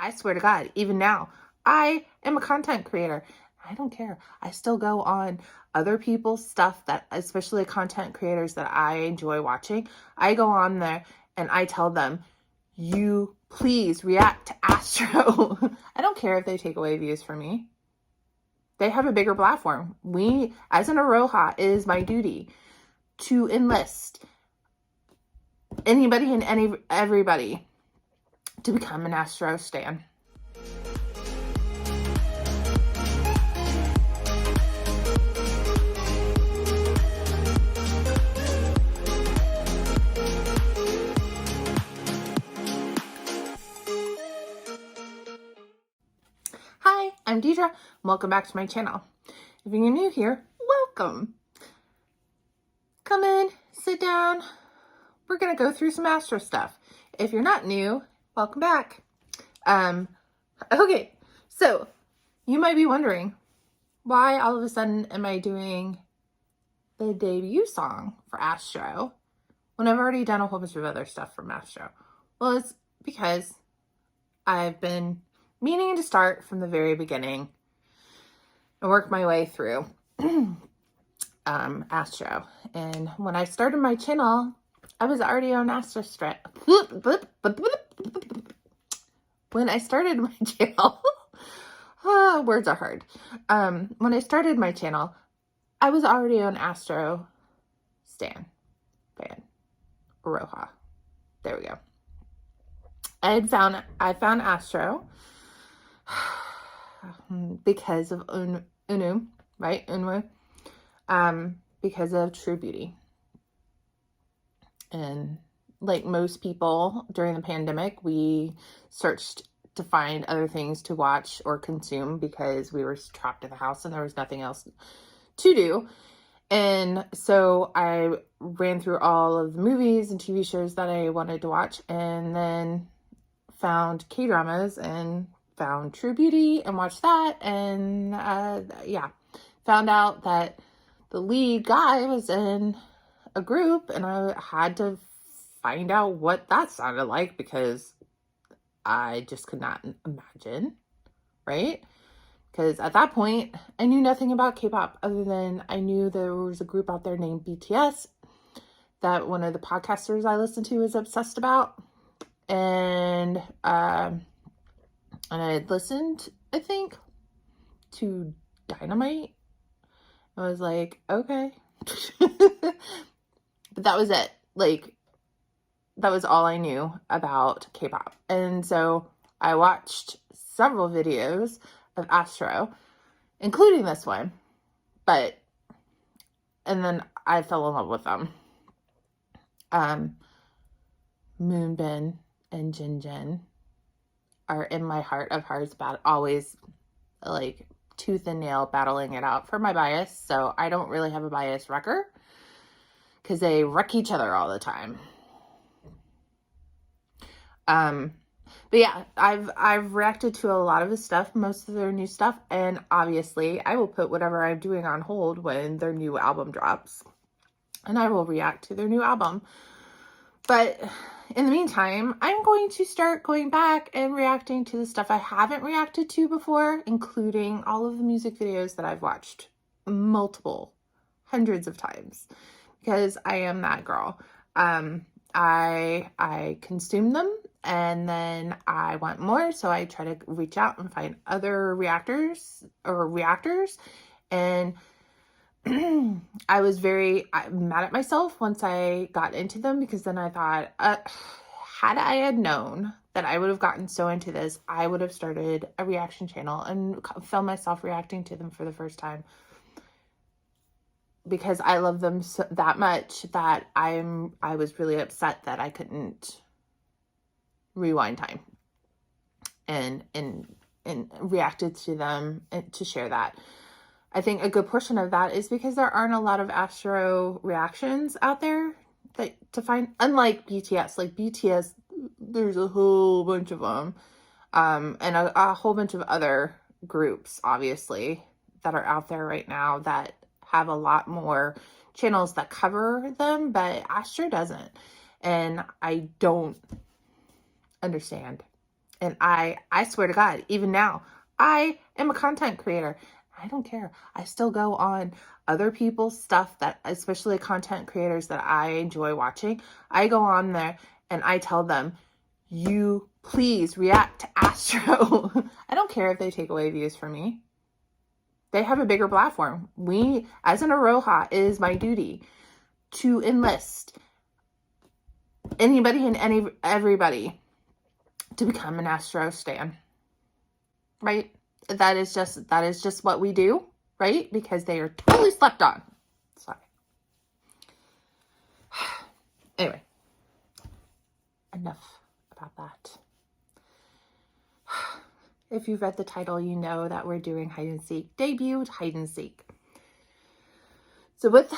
I swear to God, even now, I am a content creator. I don't care. I still go on other people's stuff, that, especially content creators that I enjoy watching. I go on there and I tell them, you please react to Astro. I don't care if they take away views from me. They have a bigger platform. As an Aroha, it is my duty to enlist anybody and everybody to become an Astro stan. Hi, I'm Deidre. Welcome back to my channel. If you're new here, welcome. Come in, sit down. We're going to go through some Astro stuff. If you're not new, welcome back. Okay, so you might be wondering, why all of a sudden am I doing the debut song for Astro when I've already done a whole bunch of other stuff from Astro? Well, it's because I've been meaning to start from the very beginning and work my way through Astro. And when I started my channel, I was already on Astro. When I started my channel, words are hard. When I started my channel, I was already on Astro fan, Aroha. There we go. I found Astro because of Unu, right? Unwu, because of True Beauty. And like most people during the pandemic, we searched to find other things to watch or consume because we were trapped in the house and there was nothing else to do. And so I ran through all of the movies and TV shows that I wanted to watch, and then found K-dramas and found True Beauty and watched that. And found out that the lead guy was in a group, and I had to find out what that sounded like because I just could not imagine, right? Because at that point, I knew nothing about K-pop other than I knew there was a group out there named BTS that one of the podcasters I listened to was obsessed about. And I had listened, I think, to Dynamite. I was like, okay. But that was it. Like, that was all I knew about K-pop. And so I watched several videos of Astro, including this one. And then I fell in love with them. Moonbin and Jinjin are in my heart of hearts, always like tooth and nail battling it out for my bias. So I don't really have a bias wrecker because they wreck each other all the time. But yeah, I've reacted to a lot of his stuff, most of their new stuff, and obviously I will put whatever I'm doing on hold when their new album drops, and I will react to their new album. But in the meantime, I'm going to start going back and reacting to the stuff I haven't reacted to before, including all of the music videos that I've watched hundreds of times, because I am that girl. I consume them and then I want more, so I try to reach out and find other reactors. And I was very mad at myself once I got into them, because then I thought, had I known that I would have gotten so into this, I would have started a reaction channel and filmed myself reacting to them for the first time, because I love them that much that I was really upset that I couldn't rewind time and reacted to them and to share that. I think a good portion of that is because there aren't a lot of Astro reactions out there to find, unlike BTS. Like BTS, there's a whole bunch of them, and a whole bunch of other groups, obviously, that are out there right now that have a lot more channels that cover them, but Astro doesn't, and I don't understand. And I swear to God, even now, I am a content creator. I don't care. I still go on other people's stuff, that, especially content creators that I enjoy watching. I go on there and I tell them, you please react to Astro. I don't care if they take away views from me. They have a bigger platform. We, as an Aroha, it is my duty to enlist anybody and everybody to become an Astro stan, right? That is just what we do, right? Because they are totally slept on. Sorry. Anyway, enough about that. If you've read the title, you know that we're doing Hide and Seek, debuted Hide and Seek. So with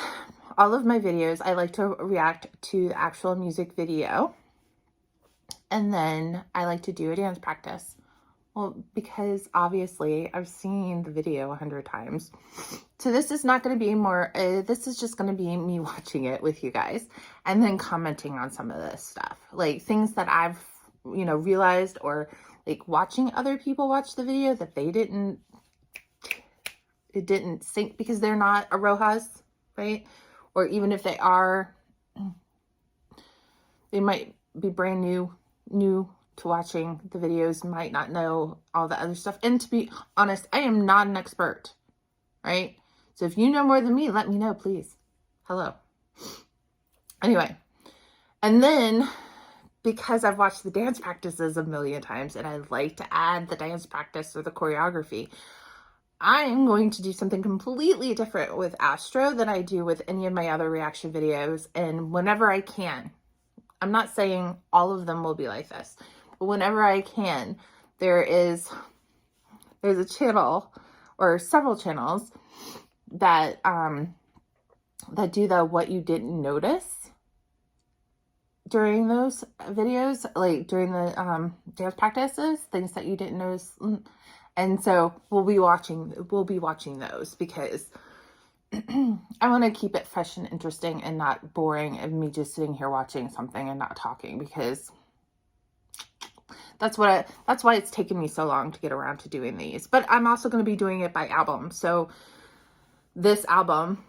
all of my videos, I like to react to the actual music video. And then I like to do a dance practice. Well, because obviously I've seen the video 100 times. So this is not going to be more, this is just going to be me watching it with you guys and then commenting on some of this stuff. Like things that I've, realized, or like watching other people watch the video that it didn't sync because they're not Arohas, right? Or even if they are, they might be brand new to watching the videos, might not know all the other stuff. And to be honest, I am not an expert, right? So if you know more than me, let me know, please. Hello. Anyway, and then because I've watched the dance practices a million times and I like to add the dance practice or the choreography, I am going to do something completely different with Astro than I do with any of my other reaction videos. And whenever I can, I'm not saying all of them will be like this, but whenever I can, there's a channel or several channels that that do the what you didn't notice during those videos, like during the dance practices, things that you didn't notice. And so we'll be watching those because I want to keep it fresh and interesting and not boring of me just sitting here watching something and not talking, because that's why it's taken me so long to get around to doing these. But I'm also going to be doing it by album. So this album,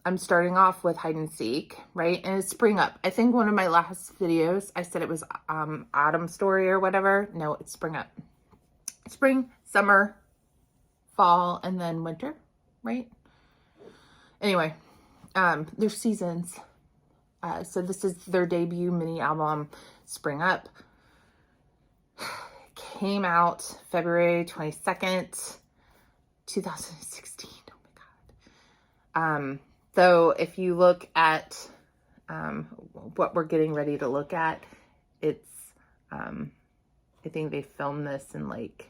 I'm starting off with Hide and Seek, right? And it's Spring Up. I think one of my last videos, I said it was Autumn Story or whatever. No, it's Spring Up. Spring, summer, fall, and then winter, right? Anyway, there's seasons. So this is their debut mini album, Spring Up. Came out February 22nd, 2016. Oh my God. So if you look at what we're getting ready to look at, it's, I think they filmed this in like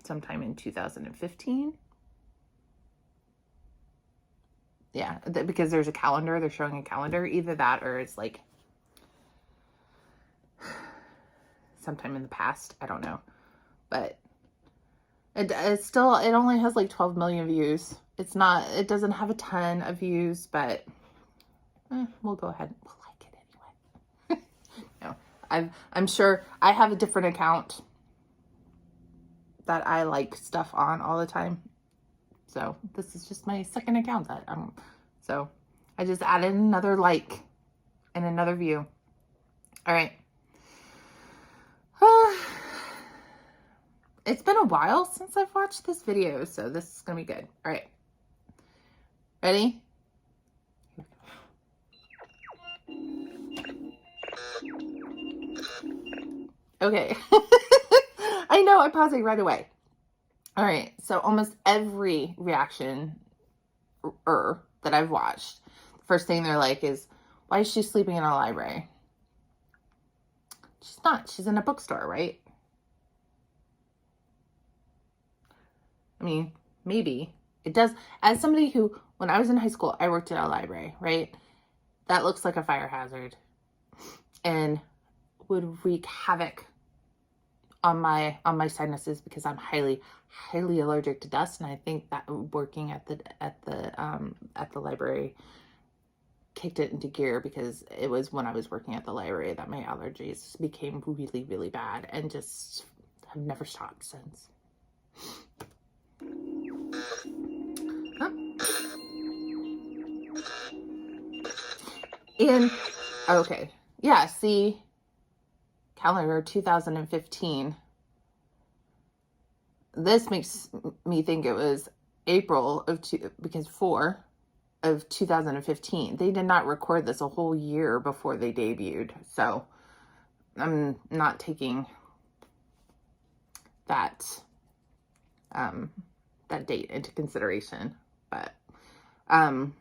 sometime in 2015. Yeah, because there's a calendar, they're showing a calendar, either that or it's like sometime in the past, I don't know. But it's still, it only has like 12 million views. It doesn't have a ton of views, but we'll go ahead, we'll like it anyway. No, I'm sure I have a different account that I like stuff on all the time. So this is just my second account that so I just added another like and another view. All right. It's been a while since I've watched this video, so this is gonna be good. All right. Ready? Okay. I know, I'm pausing right away. All right, so almost every reaction that I've watched, the first thing they're like is, why is she sleeping in a library? She's not. She's in a bookstore, right? I mean, maybe. It does. As somebody who, when I was in high school, I worked at a library, right? That looks like a fire hazard and would wreak havoc on my sinuses because I'm highly allergic to dust. And I think that working at the library kicked it into gear because it was when I was working at the library that my allergies became really, really bad and just have never stopped since. Huh? And, okay, yeah, see, calendar 2015. This makes me think it was April of because 4 of 2015. They did not record this a whole year before they debuted, so I'm not taking that that date into consideration. But and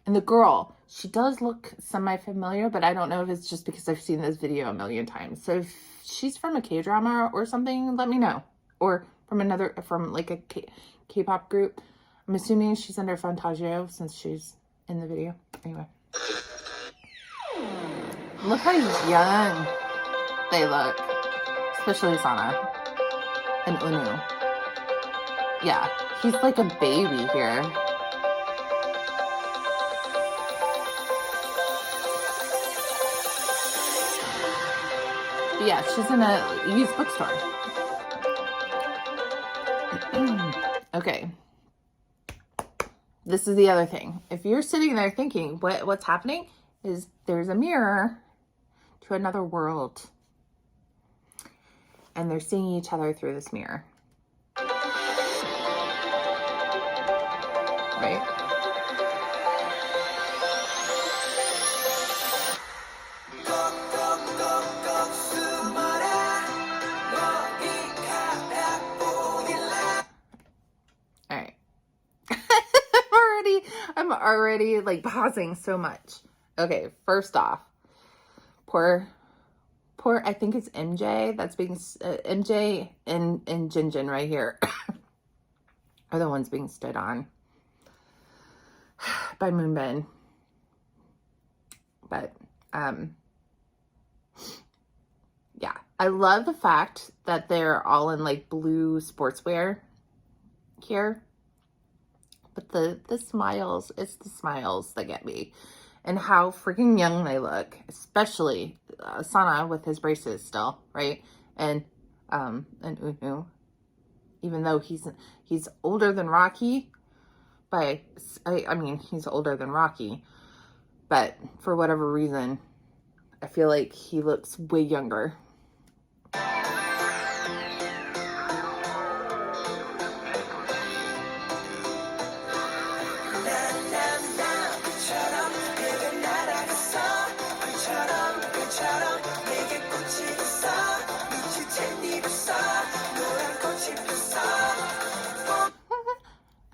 the girl, she does look semi-familiar, but I don't know if it's just because I've seen this video a million times. So if she's from a K-drama or something, let me know. Or from like a K-pop group. I'm assuming she's under Fantagio since she's in the video. Anyway. Look how young they look. Especially Sana and Unu. Yeah, he's like a baby here. But yeah, she's in a used bookstore. Okay. This is the other thing. If you're sitting there thinking, what's happening? Is there's a mirror to another world. And they're seeing each other through this mirror. Right? Alright. I'm already like pausing so much. Okay, first off, poor, I think it's MJ that's being, MJ and Jinjin right here are the ones being stood on by Moonbin. But, yeah, I love the fact that they're all in like blue sportswear here. But the smiles, it's the smiles that get me. And how freaking young they look. Especially Sana with his braces still, right? And Unu. Even though he's older than Rocky. I mean, he's older than Rocky. But for whatever reason, I feel like he looks way younger.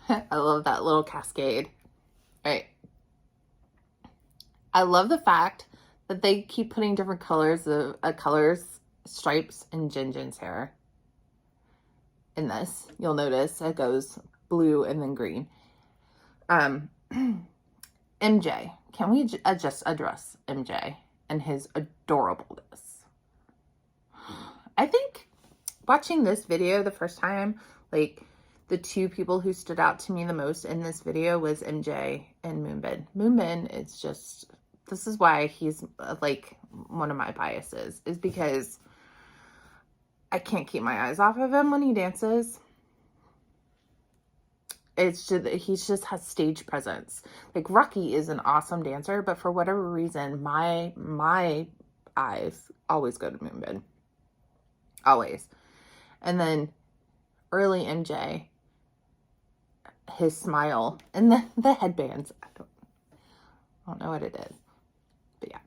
I love that little cascade. Right. I love the fact that they keep putting different colors of stripes in Jinjin's hair. In this, you'll notice it goes blue and then green. MJ, can we just address MJ and his adorableness? I think watching this video the first time, like, the two people who stood out to me the most in this video was MJ and Moonbin. Moonbin is just, this is why he's like one of my biases, is because I can't keep my eyes off of him when he dances. It's just, he just has stage presence. Like, Rocky is an awesome dancer, but for whatever reason, my eyes always go to Moonbin. Always. And then early MJ, his smile, and the headbands. I don't know what it is, but yeah.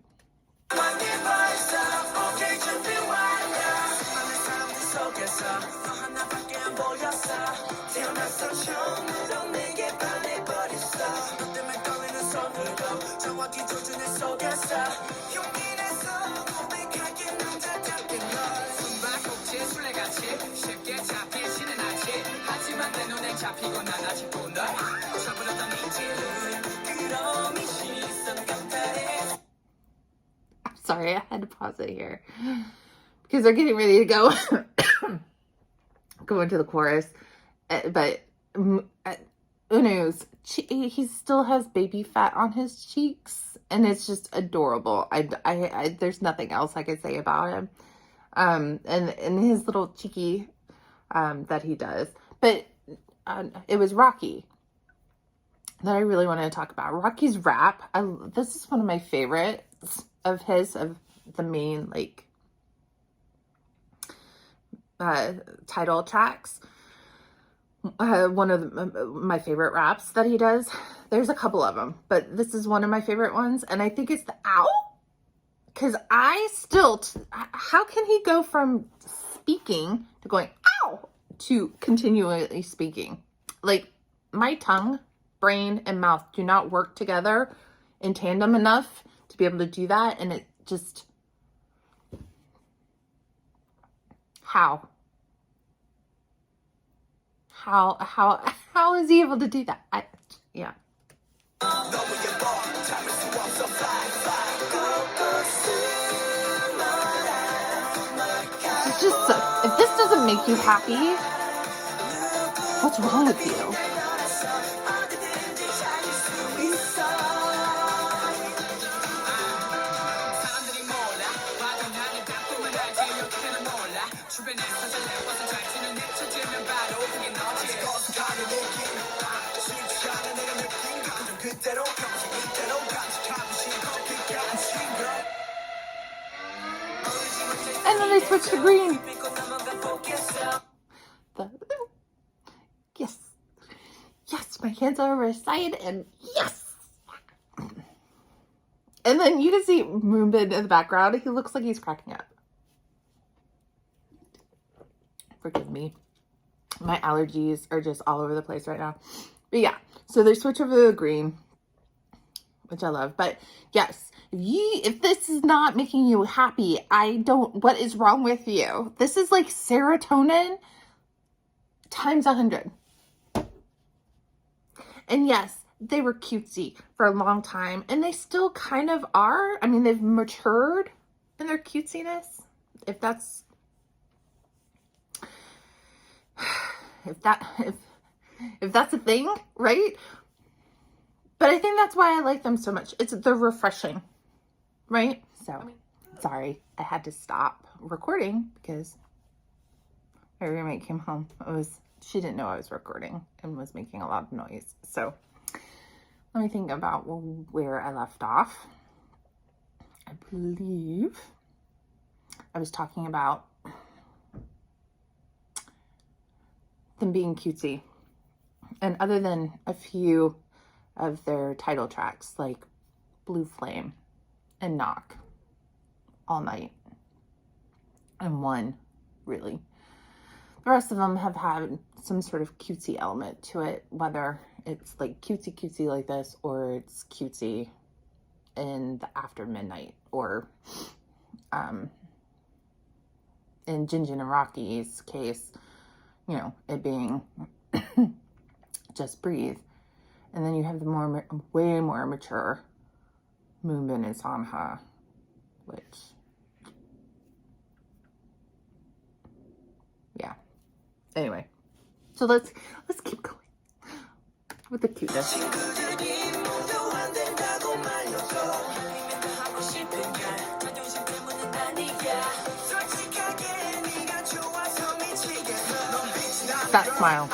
I'm sorry, I had to pause it here because they're getting ready to go into the chorus, but Unu's, he still has baby fat on his cheeks, and it's just adorable. There's nothing else I could say about him. And his little cheeky, that he does. But, it was Rocky that I really wanted to talk about. Rocky's rap. This is one of my favorites of his, of the main, like, title tracks. One of my favorite raps that he does. There's a couple of them, but this is one of my favorite ones, and I think it's the ow. Because how can he go from speaking to going ow to continually speaking? Like, my tongue, brain, and mouth do not work together in tandem enough to be able to do that, and it just, how is he able to do that? Yeah. It's just, if this doesn't make you happy, what's wrong with you? And then they switch to green. Yes. Yes, my hands are over his side, and yes. And then you can see Moonbin in the background. He looks like he's cracking up. Forgive me. My allergies are just all over the place right now. But yeah, so they switch over to the green, which I love. But yes, if this is not making you happy, what is wrong with you? This is like serotonin times 100. And yes, they were cutesy for a long time, and they still kind of are. I mean, they've matured in their cutesiness, if that's a thing, right? But I think that's why I like them so much. They're refreshing, right? So, sorry, I had to stop recording because my roommate came home. She didn't know I was recording and was making a lot of noise. So, let me think about where I left off. I believe I was talking about them being cutesy. And other than a few of their title tracks, like Blue Flame and Knock, All Night, and One, really. The rest of them have had some sort of cutesy element to it, whether it's like cutesy like this, or it's cutesy in the after midnight, or in Jinjin and Rocky's case, you know, it being Just Breathe. And then you have the way more mature Moonbin and Sanha, which, yeah. Anyway, so let's keep going with the cuteness. That smile.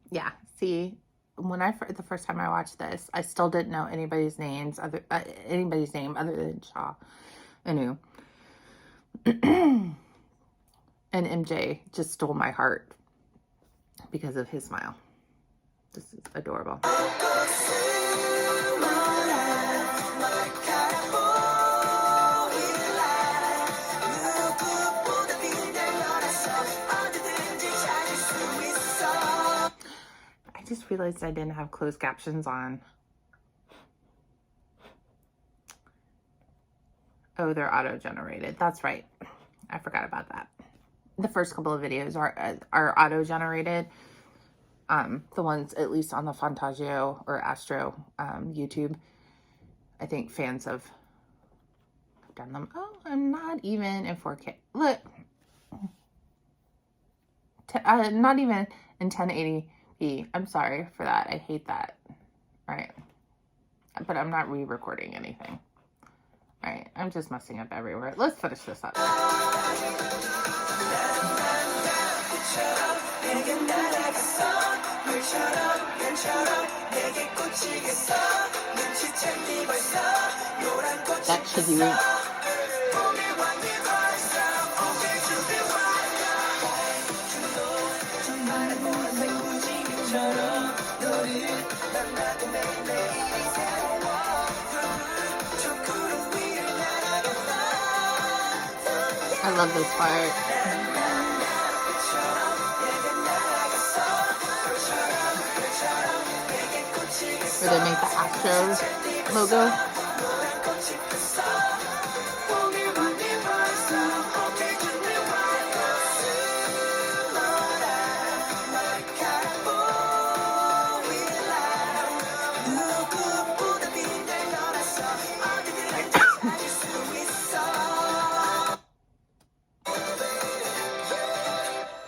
Yeah, see, when the first time I watched this, I still didn't know anybody's name other than Shaw Anu. And MJ just stole my heart because of his smile. This is adorable. I just realized I didn't have closed captions on. Oh, they're auto-generated. That's right. I forgot about that. The first couple of videos are auto-generated. The ones, at least on the Fantagio or Astro YouTube. I think fans have done them. Oh, I'm not even in 4K. Look. Not even in 1080p. I'm sorry for that. I hate that. All right. But I'm not re-recording anything. All right. I'm just messing up everywhere. Let's finish this up. That should be I love this part. Where they make the ASTRO logo.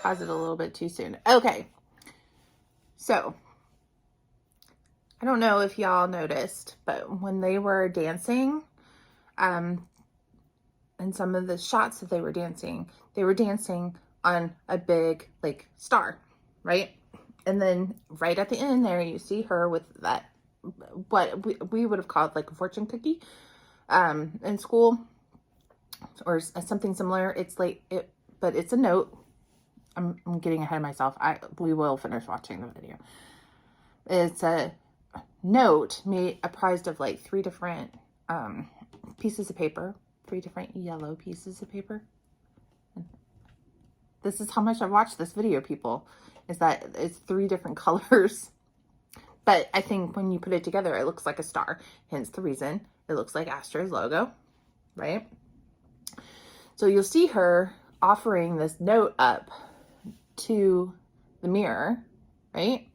Pause it a little bit too soon. Okay. So, I don't know if y'all noticed, but when they were dancing, and some of the shots that they were dancing on a big, like, star, right? And then right at the end there, you see her with that, what we would have called like a fortune cookie in school, or something similar. It's like, but it's a note. I'm getting ahead of myself. We will finish watching the video. It's a note comprised of like 3 different pieces of paper, 3 different yellow pieces of paper. This is how much I've watched this video, people, is that it's 3 different colors. But I think when you put it together, it looks like a star. Hence the reason it looks like Astro's logo, right? So you'll see her offering this note up to the mirror, right?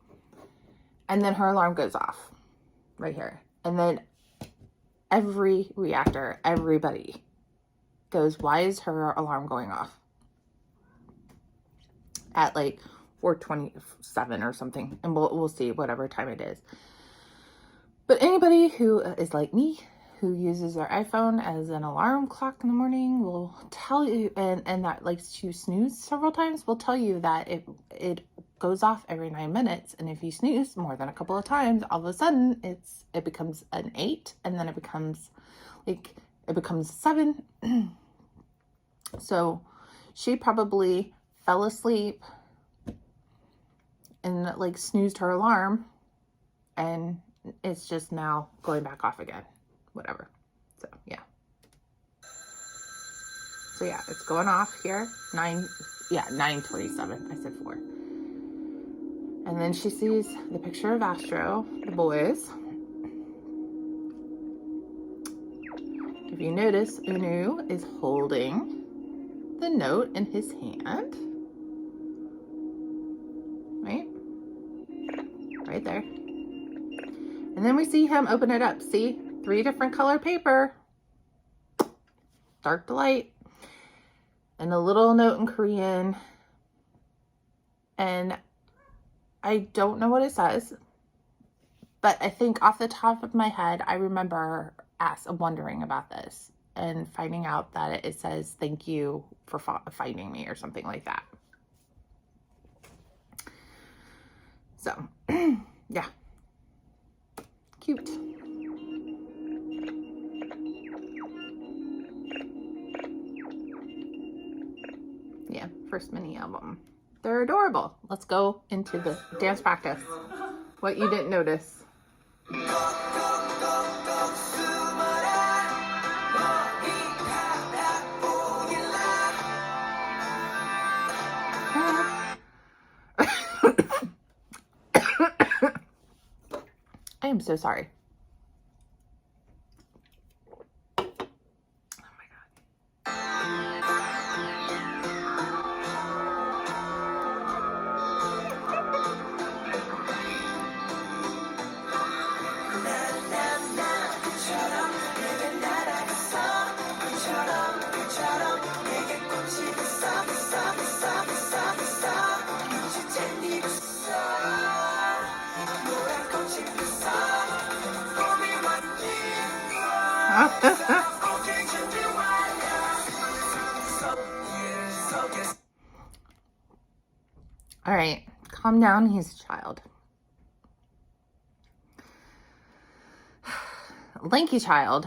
And then her alarm goes off right here. And then every reactor, everybody goes, why is her alarm going off at like 4:27 or something? And we'll see whatever time it is. But anybody who is like me, who uses their iPhone as an alarm clock in the morning, will tell you, and that likes to snooze several times, will tell you that it goes off every 9 minutes. And if you snooze more than a couple of times, all of a sudden it becomes an 8, and then it becomes 7. So she probably fell asleep and like snoozed her alarm, and it's just now going back off again. Whatever. So yeah. So yeah, it's going off here. 9:27. I said 4. And then she sees the picture of Astro, the boys. If you notice, Unu is holding the note in his hand. Right there. And then we see him open it up. See? 3 different color paper. Dark to light. And a little note in Korean. And I don't know what it says. But I think off the top of my head, I remember wondering about this. And finding out that it says, thank you for finding me, or something like that. So, yeah. Cute. Yeah, first mini album. They're adorable. Let's go into the dance practice. What you didn't notice. I am so sorry. All right, calm down. He's a child. Lanky child.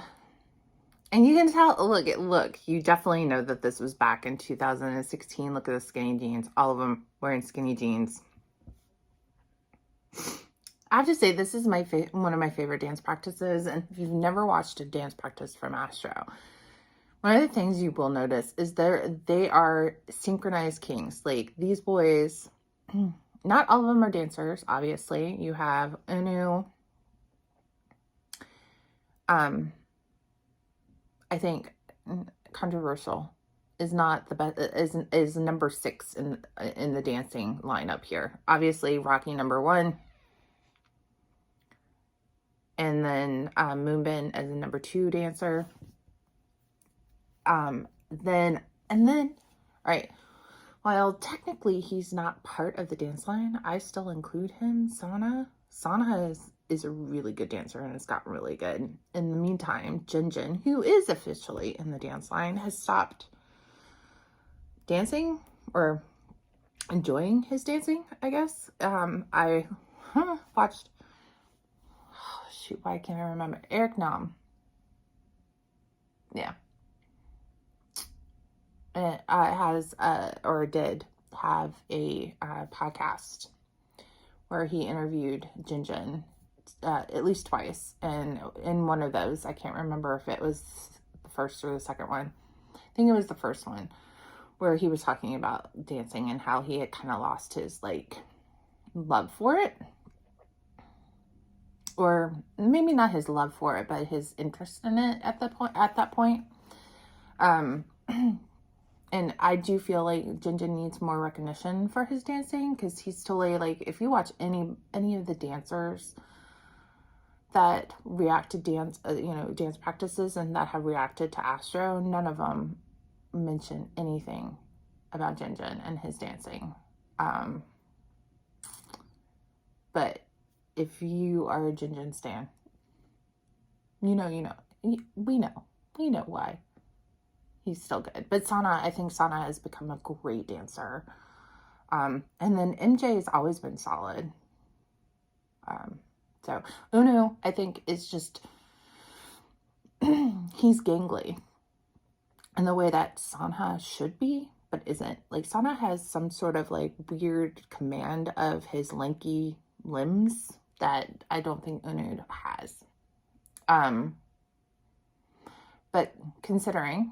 And you can tell, look, you definitely know that this was back in 2016. Look at the skinny jeans. All of them wearing skinny jeans. I have to say, this is one of my favorite dance practices. And if you've never watched a dance practice from Astro, one of the things you will notice is they are synchronized kings. Like, these boys, not all of them are dancers, obviously. You have Unu. I think controversial is not the best, is number 6 in the dancing lineup here. Obviously, Rocky number 1. And then Moonbin as a number 2 dancer. Then, all right, while technically he's not part of the dance line, I still include him. Sana is a really good dancer and has gotten really good. In the meantime, Jinjin, who is officially in the dance line, has stopped dancing or enjoying his dancing, I guess. I watched, shoot, why can't I remember? Eric Nam. Yeah. It has, or did have a podcast where he interviewed Jinjin at least twice. And in one of those, I can't remember if it was the first or the second one. I think it was the first one, where he was talking about dancing and how he had kind of lost his, like, love for it. Or maybe not his love for it, but his interest in it at that point. And I do feel like Jinjin needs more recognition for his dancing, because he's totally, like, if you watch any of the dancers that react to dance practices and that have reacted to Astro, none of them mention anything about Jinjin and his dancing. But if you are a Jinjin stan, we know why. He's still good. But I think Sana has become a great dancer. And then MJ has always been solid. So Unu, I think, is just, he's gangly in the way that Sanha should be, but isn't. Like, Sana has some sort of, like, weird command of his lanky limbs that I don't think Unu has. But considering,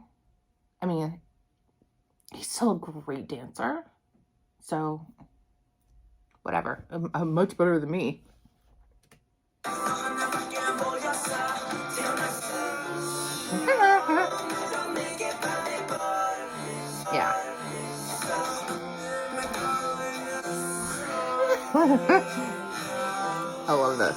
I mean, he's still a great dancer. So, whatever. Much better than me. Yeah. I love this.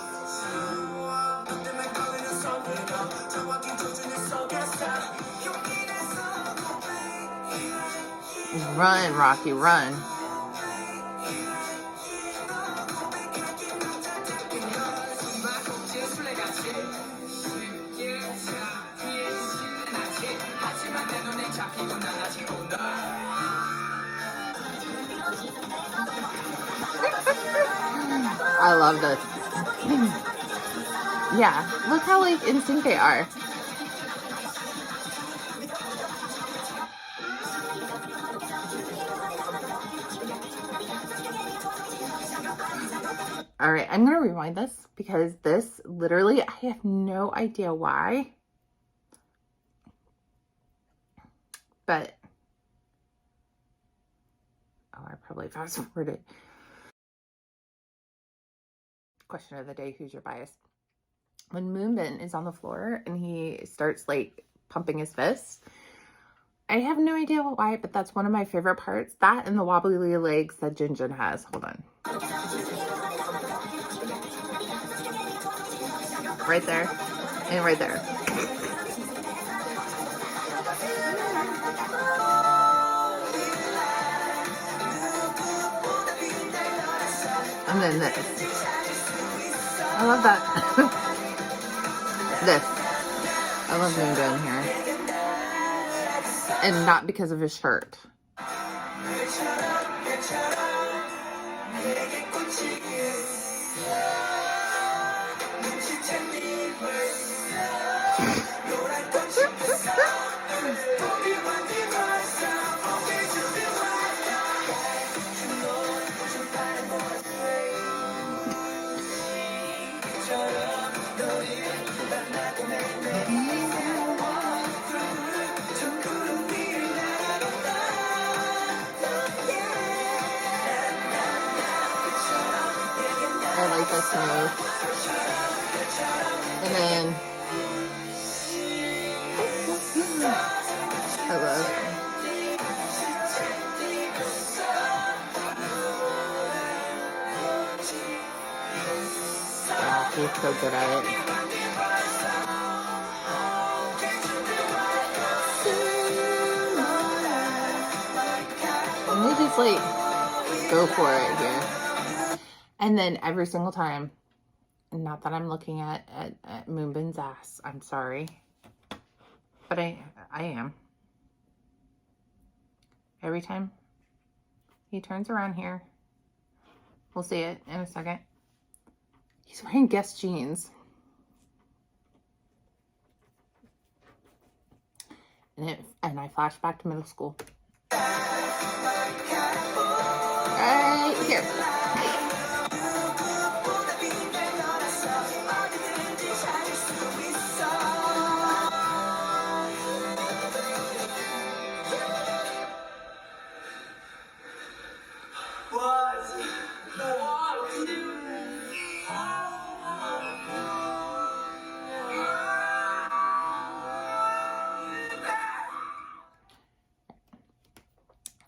Run, Rocky, run. I love this. Yeah, look how, like, in sync they are. All right, I'm going to rewind this because this literally, I have no idea why. But, I probably fast forwarded. Question of the day, who's your bias? When Moonbin is on the floor and he starts, like, pumping his fists, I have no idea why, but that's one of my favorite parts. That and the wobbly legs that Jinjin has. Hold on. Right there. And right there. And then this. I love that. This. I love Moonbin here. And not because of his shirt. I like this noise. And then I love. Yeah, he's so good at it. And they just like go for it here. And then every single time, not that I'm looking at Moonbin's ass, I'm sorry, but I am. Every time he turns around here, we'll see it in a second, he's wearing Guess jeans. And I flash back to middle school. Right here.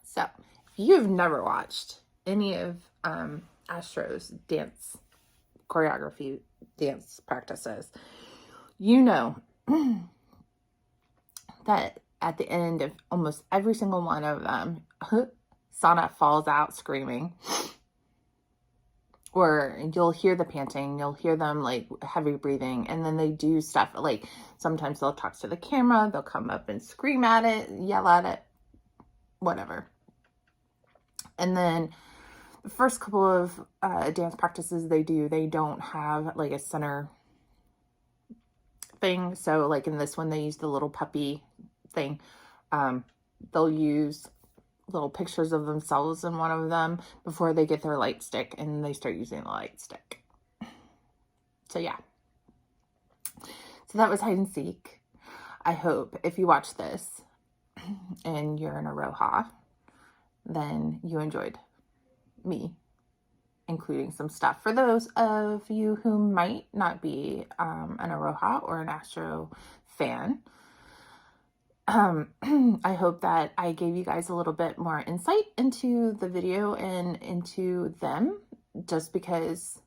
So, if you've never watched any of Astro's dance choreography, dance practices, you know that at the end of almost every single one of them, Sana falls out screaming. Or you'll hear the panting, you'll hear them like heavy breathing, and then they do stuff like sometimes they'll talk to the camera, they'll come up and scream at it, yell at it, whatever. And then the first couple of dance practices they don't have like a center thing. So like in this one, they use the little puppy thing. They'll use little pictures of themselves in one of them before they get their light stick, and they start using the light stick. So yeah. So that was Hide and Seek. I hope if you watch this and you're in Aroha, then you enjoyed me including some stuff. For those of you who might not be an Aroha or an Astro fan, I hope that I gave you guys a little bit more insight into the video and into them, just because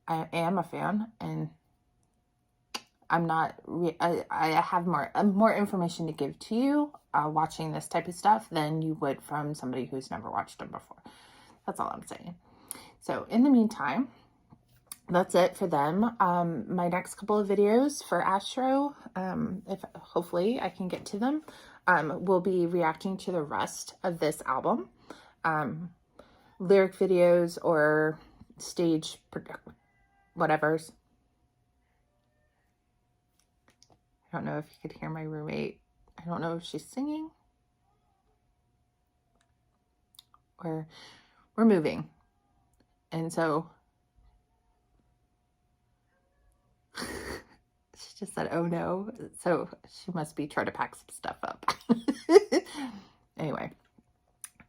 I am a fan and I'm not, I have more information to give to you watching this type of stuff than you would from somebody who's never watched them before. That's all I'm saying. So in the meantime, that's it for them. My next couple of videos for Astro, if hopefully I can get to them, will be reacting to the rest of this album. Lyric videos or stage whatever's. I don't know if you could hear my roommate. I don't know if she's singing or we're moving. And so she just said, oh no. So she must be trying to pack some stuff up. Anyway.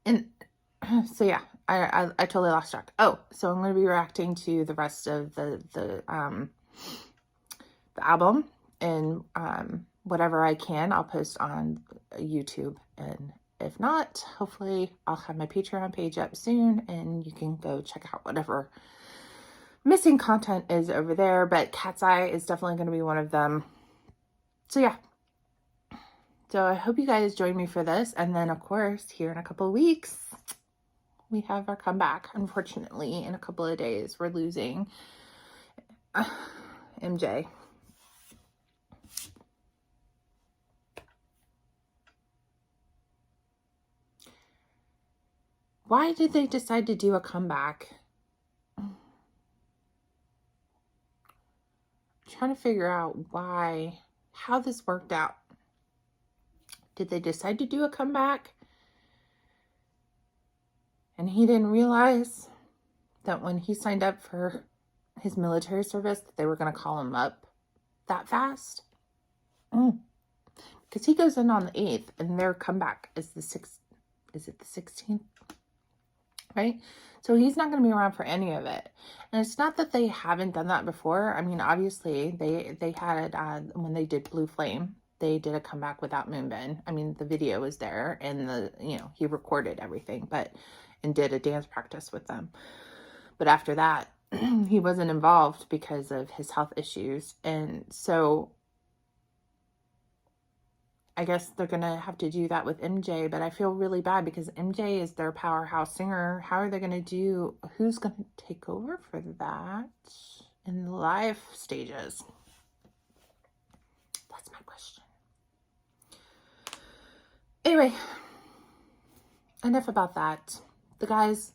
And so yeah, I totally lost track. Oh, so I'm going to be reacting to the rest of the album, and whatever I can, I'll post on YouTube, and if not, hopefully I'll have my Patreon page up soon, and you can go check out whatever missing content is over there. But Cat's Eye is definitely going to be one of them. So yeah. So I hope you guys join me for this. And then, of course, here in a couple of weeks, we have our comeback. Unfortunately, in a couple of days, we're losing MJ. Why did they decide to do a comeback? I'm trying to figure out how this worked out. Did they decide to do a comeback? And he didn't realize that when he signed up for his military service, that they were going to call him up that fast? Because he goes in on the 8th, and their comeback is the 6th. Is it the 16th? Right? So he's not going to be around for any of it. And it's not that they haven't done that before. I mean, obviously, they had, when they did Blue Flame, they did a comeback without Moonbin. I mean, the video was there, and he recorded everything, and did a dance practice with them. But after that, he wasn't involved because of his health issues. And so I guess they're going to have to do that with MJ, but I feel really bad because MJ is their powerhouse singer. How are they going to who's going to take over for that in the live stages? That's my question. Anyway, enough about that. The guys,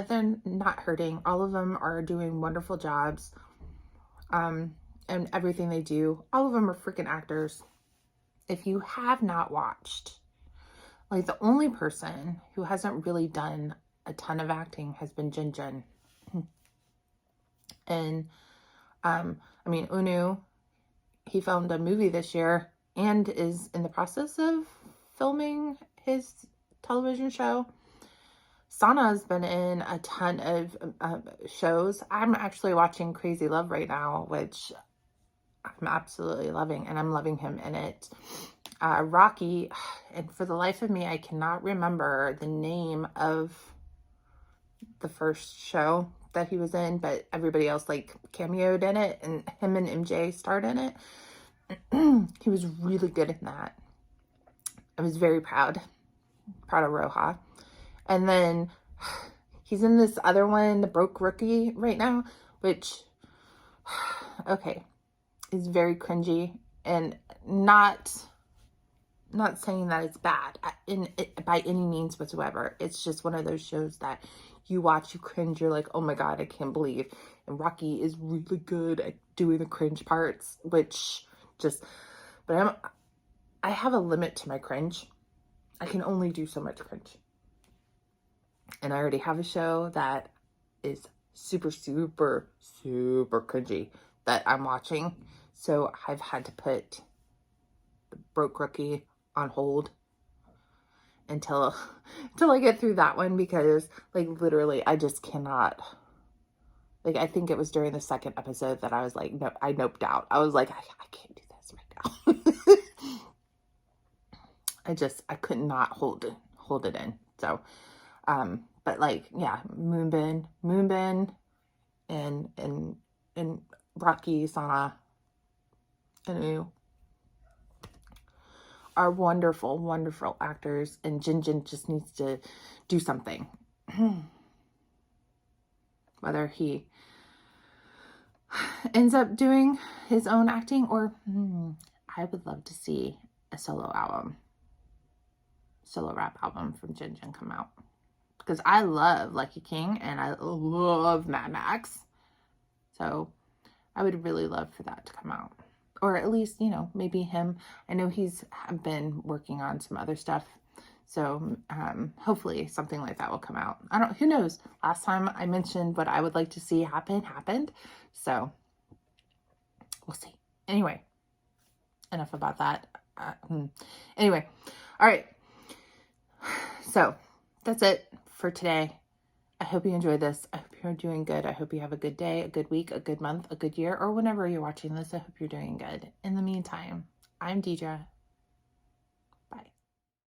they're not hurting. All of them are doing wonderful jobs. And everything they do, all of them are freaking actors. If you have not watched, like, the only person who hasn't really done a ton of acting has been Jin. And, I mean, Unu, he filmed a movie this year and is in the process of filming his television show. Sana's been in a ton of shows. I'm actually watching Crazy Love right now, which I'm absolutely loving, and I'm loving him in it. Rocky, and for the life of me, I cannot remember the name of the first show that he was in, but everybody else, like, cameoed in it, and him and MJ starred in it. He was really good in that. I was very proud of Roja. And then he's in this other one, The Broke Rookie, right now, which, okay, is very cringy, and not saying that it's bad by any means whatsoever. It's just one of those shows that you watch, you cringe, you're like, oh my God, I can't believe. And Rocky is really good at doing the cringe parts, which just, but I have a limit to my cringe. I can only do so much cringe. And I already have a show that is super, super, super cringy that I'm watching. So I've had to put The Broke Rookie on hold until I get through that one, because, like, literally I just cannot. Like, I think it was during the second episode that I was like, no, I noped out. I was like, I can't do this right now. I could not hold it in. So, but, like, yeah, Moonbin and Rocky, Sana, and Anu are wonderful, wonderful actors, and Jin just needs to do something. Whether he ends up doing his own acting, or I would love to see a solo rap album from Jin come out, because I love Lucky King and I love Mad Max. So I would really love for that to come out. Or at least, maybe him. I know he's been working on some other stuff. So hopefully something like that will come out. Who knows? Last time I mentioned what I would like to see happened. So we'll see. Anyway, enough about that. Anyway, all right. So that's it for today. I hope you enjoyed this. I hope you're doing good. I hope you have a good day, a good week, a good month, a good year, or whenever you're watching this. I hope you're doing good. In the meantime, I'm Deidre.